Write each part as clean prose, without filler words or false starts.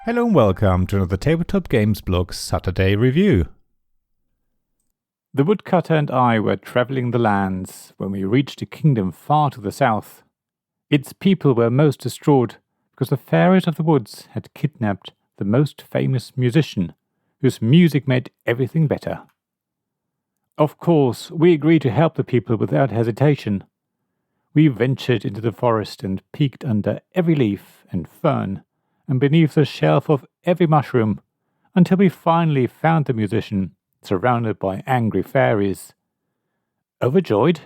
Hello and welcome to another Tabletop Games Blog Saturday review. The woodcutter and I were travelling the lands when we reached a kingdom far to the south. Its people were most distraught because the fairies of the woods had kidnapped the most famous musician, whose music made everything better. Of course, we agreed to help the people without hesitation. We ventured into the forest and peeked under every leaf and fern and beneath the shelf of every mushroom, until we finally found the musician, surrounded by angry fairies. Overjoyed,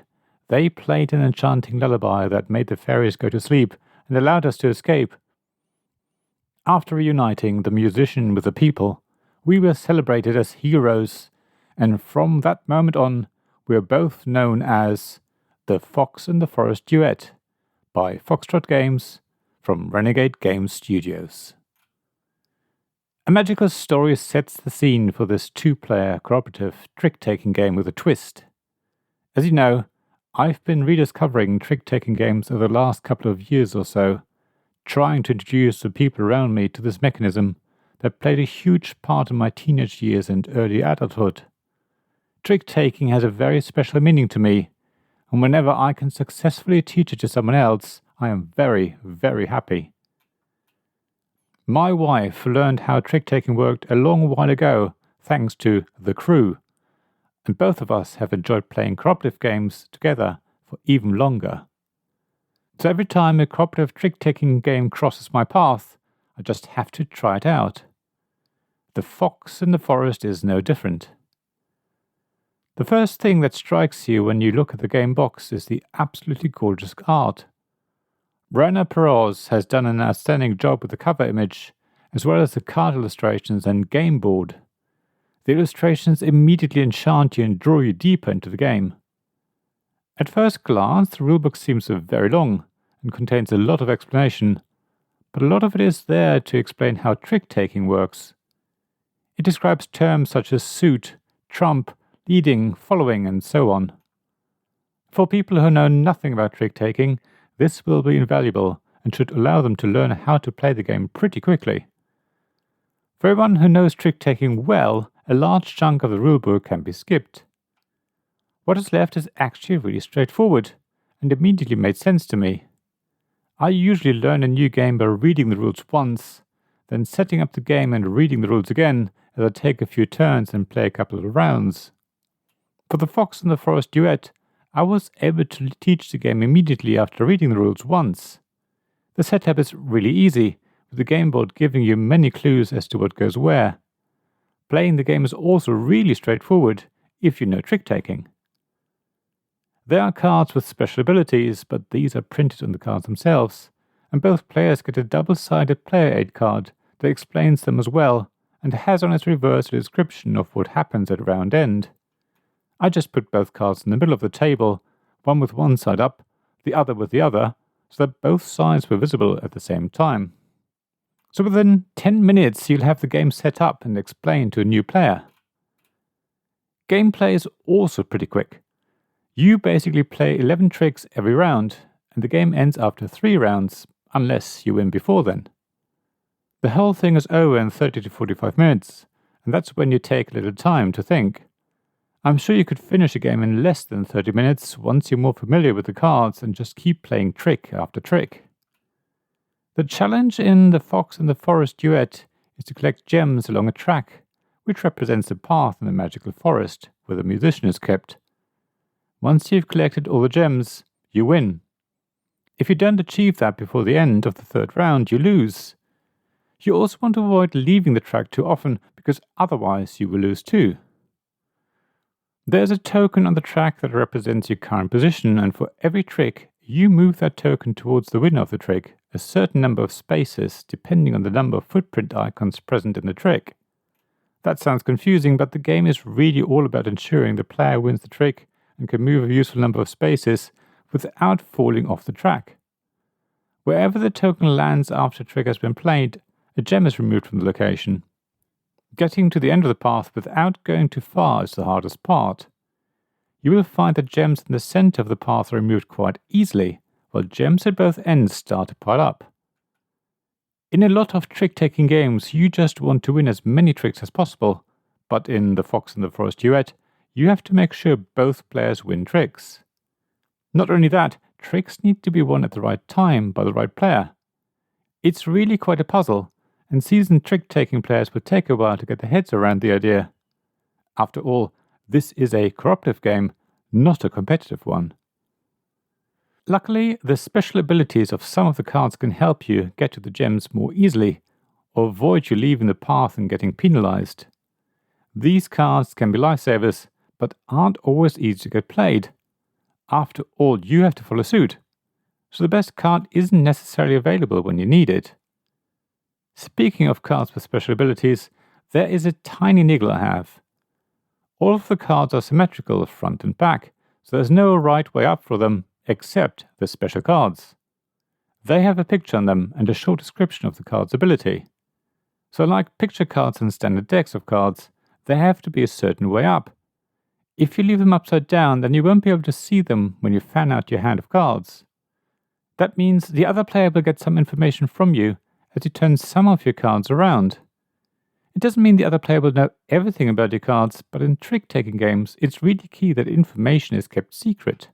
they played an enchanting lullaby that made the fairies go to sleep and allowed us to escape. After reuniting the musician with the people, we were celebrated as heroes, and from that moment on, we were both known as The Fox and the Forest Duet by Foxtrot Games from Renegade Games Studios. A magical story sets the scene for this two-player cooperative trick-taking game with a twist. As you know, I've been rediscovering trick-taking games over the last couple of years or so, trying to introduce the people around me to this mechanism that played a huge part in my teenage years and early adulthood. Trick-taking has a very special meaning to me, and whenever I can successfully teach it to someone else, I am very, very happy. My wife learned how trick-taking worked a long while ago, thanks to The Crew, and both of us have enjoyed playing cooperative games together for even longer. So every time a cooperative trick-taking game crosses my path, I just have to try it out. The Fox in the Forest is no different. The first thing that strikes you when you look at the game box is the absolutely gorgeous art. Rainer Peroz has done an outstanding job with the cover image, as well as the card illustrations and game board. The illustrations immediately enchant you and draw you deeper into the game. At first glance, the rulebook seems very long and contains a lot of explanation, but a lot of it is there to explain how trick-taking works. It describes terms such as suit, trump, leading, following, and so on. For people who know nothing about trick-taking, this will be invaluable and should allow them to learn how to play the game pretty quickly. For everyone who knows trick-taking well, a large chunk of the rulebook can be skipped. What is left is actually really straightforward and immediately made sense to me. I usually learn a new game by reading the rules once, then setting up the game and reading the rules again as I take a few turns and play a couple of rounds. For the Fox and the Forest Duet, I was able to teach the game immediately after reading the rules once. The setup is really easy, with the game board giving you many clues as to what goes where. Playing the game is also really straightforward, if you know trick-taking. There are cards with special abilities, but these are printed on the cards themselves, and both players get a double-sided player aid card that explains them as well, and has on its reverse a description of what happens at round end. I just put both cards in the middle of the table, one with one side up, the other with the other, so that both sides were visible at the same time. So within 10 minutes you'll have the game set up and explained to a new player. Gameplay is also pretty quick. You basically play 11 tricks every round, and the game ends after 3 rounds, unless you win before then. The whole thing is over in 30 to 45 minutes, and that's when you take a little time to think. I'm sure you could finish a game in less than 30 minutes once you're more familiar with the cards and just keep playing trick after trick. The challenge in the Fox and the Forest Duet is to collect gems along a track, which represents a path in the magical forest where the musician is kept. Once you've collected all the gems, you win. If you don't achieve that before the end of the 3rd round, you lose. You also want to avoid leaving the track too often, because otherwise you will lose too. There's a token on the track that represents your current position, and for every trick, you move that token towards the winner of the trick a certain number of spaces, depending on the number of footprint icons present in the trick. That sounds confusing, but the game is really all about ensuring the player wins the trick and can move a useful number of spaces without falling off the track. Wherever the token lands after a trick has been played, a gem is removed from the location. Getting to the end of the path without going too far is the hardest part. You will find that gems in the center of the path are removed quite easily, while gems at both ends start to pile up. In a lot of trick-taking games, you just want to win as many tricks as possible, but in The Fox and the Forest Duet, you have to make sure both players win tricks. Not only that, tricks need to be won at the right time by the right player. It's really quite a puzzle, and seasoned trick-taking players will take a while to get their heads around the idea. After all, this is a cooperative game, not a competitive one. Luckily, the special abilities of some of the cards can help you get to the gems more easily, or avoid you leaving the path and getting penalized. These cards can be lifesavers, but aren't always easy to get played. After all, you have to follow suit, so the best card isn't necessarily available when you need it. Speaking of cards with special abilities, there is a tiny niggle I have. All of the cards are symmetrical front and back, so there's no right way up for them except the special cards. They have a picture on them and a short description of the card's ability. So like picture cards and standard decks of cards, they have to be a certain way up. If you leave them upside down, then you won't be able to see them when you fan out your hand of cards. That means the other player will get some information from you as you turn some of your cards around. It doesn't mean the other player will know everything about your cards, but in trick-taking games, it's really key that information is kept secret.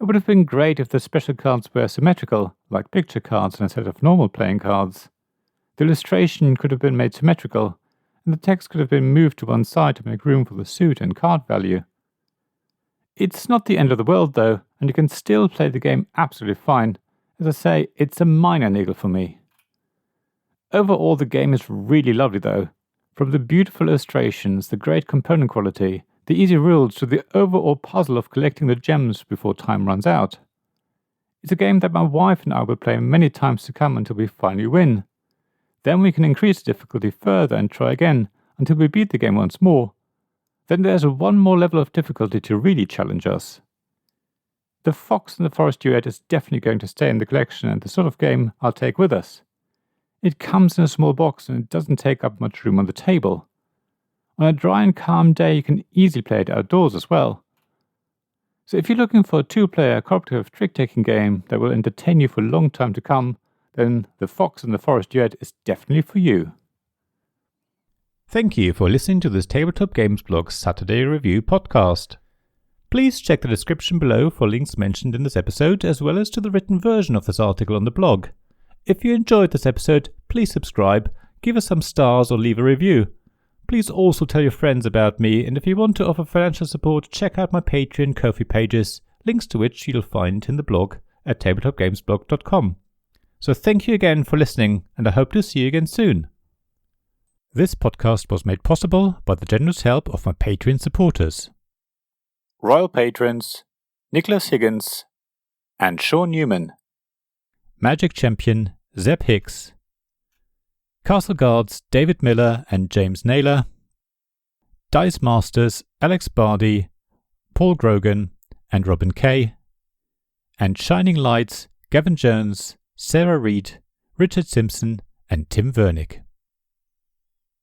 It would have been great if the special cards were symmetrical, like picture cards instead of normal playing cards. The illustration could have been made symmetrical, and the text could have been moved to one side to make room for the suit and card value. It's not the end of the world though, and you can still play the game absolutely fine. As I say, it's a minor niggle for me. Overall, the game is really lovely though. From the beautiful illustrations, the great component quality, the easy rules, to the overall puzzle of collecting the gems before time runs out. It's a game that my wife and I will play many times to come until we finally win. Then we can increase the difficulty further and try again until we beat the game once more. Then there's one more level of difficulty to really challenge us. The Fox and the Forest Duet is definitely going to stay in the collection and the sort of game I'll take with us. It comes in a small box and it doesn't take up much room on the table. On a dry and calm day, you can easily play it outdoors as well. So if you're looking for a two-player cooperative trick-taking game that will entertain you for a long time to come, then The Fox and the Forest Duet is definitely for you. Thank you for listening to this Tabletop Games Blog's Saturday Review podcast. Please check the description below for links mentioned in this episode, as well as to the written version of this article on the blog. If you enjoyed this episode, please subscribe, give us some stars or leave a review. Please also tell your friends about me, and if you want to offer financial support, check out my Patreon and Ko-fi pages, links to which you'll find in the blog at tabletopgamesblog.com. So thank you again for listening, and I hope to see you again soon. This podcast was made possible by the generous help of my Patreon supporters. Royal Patrons Nicholas Higgins and Sean Newman. Magic Champion Zeb Hicks. Castle Guards David Miller and James Naylor. Dice Masters Alex Bardi, Paul Grogan and Robin Kay. And Shining Lights Gavin Jones, Sarah Reed, Richard Simpson and Tim Vernick.